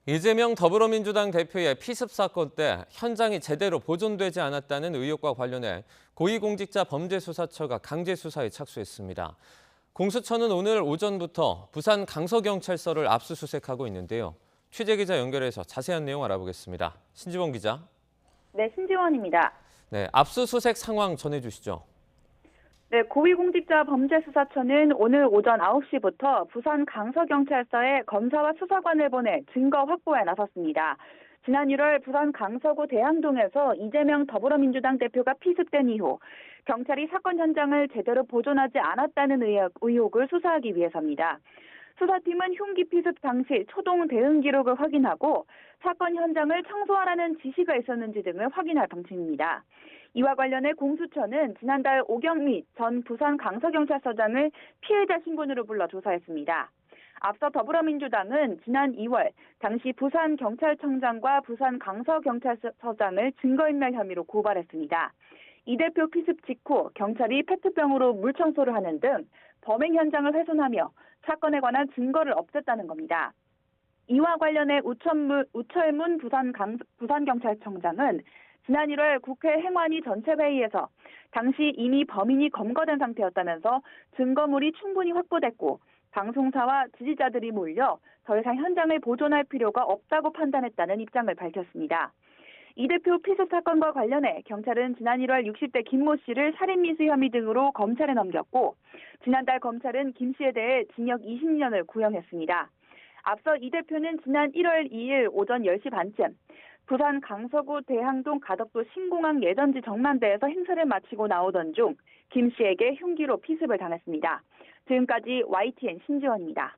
이재명 더불어민주당 대표의 피습 사건 때 현장이 제대로 보존되지 않았다는 의혹과 관련해 고위공직자범죄수사처가 강제 수사에 착수했습니다. 공수처는 오늘 오전부터 부산 강서경찰서를 압수수색하고 있는데요. 취재기자 연결해서 자세한 내용 알아보겠습니다. 신지원 기자. 네, 신지원입니다. 네, 압수수색 상황 전해주시죠. 네, 고위공직자범죄수사처는 오늘 오전 9시부터 부산 강서경찰서에 검사와 수사관을 보내 증거 확보에 나섰습니다. 지난 1월 부산 강서구 대항동에서 이재명 더불어민주당 대표가 피습된 이후 경찰이 사건 현장을 제대로 보존하지 않았다는 의혹을 수사하기 위해서입니다. 수사팀은 흉기 피습 당시 초동 대응 기록을 확인하고 사건 현장을 청소하라는 지시가 있었는지 등을 확인할 방침입니다. 이와 관련해 공수처는 지난달 오경미 전 부산 강서경찰서장을 피해자 신분으로 불러 조사했습니다. 앞서 더불어민주당은 지난 2월 당시 부산경찰청장과 부산 강서경찰서장을 증거인멸 혐의로 고발했습니다. 이 대표 피습 직후 경찰이 페트병으로 물 청소를 하는 등 범행 현장을 훼손하며 사건에 관한 증거를 없앴다는 겁니다. 이와 관련해 우철문 부산경찰청장은 지난 1월 국회 행안위 전체회의에서 당시 이미 범인이 검거된 상태였다면서 증거물이 충분히 확보됐고 방송사와 지지자들이 몰려 더 이상 현장을 보존할 필요가 없다고 판단했다는 입장을 밝혔습니다. 이 대표 피습 사건과 관련해 경찰은 지난 1월 60대 김모 씨를 살인미수 혐의 등으로 검찰에 넘겼고 지난달 검찰은 김 씨에 대해 징역 20년을 구형했습니다. 앞서 이 대표는 지난 1월 2일 오전 10시 반쯤 부산 강서구 대항동 가덕도 신공항 예전지 정만대에서 행사를 마치고 나오던 중 김 씨에게 흉기로 피습을 당했습니다. 지금까지 YTN 신지원입니다.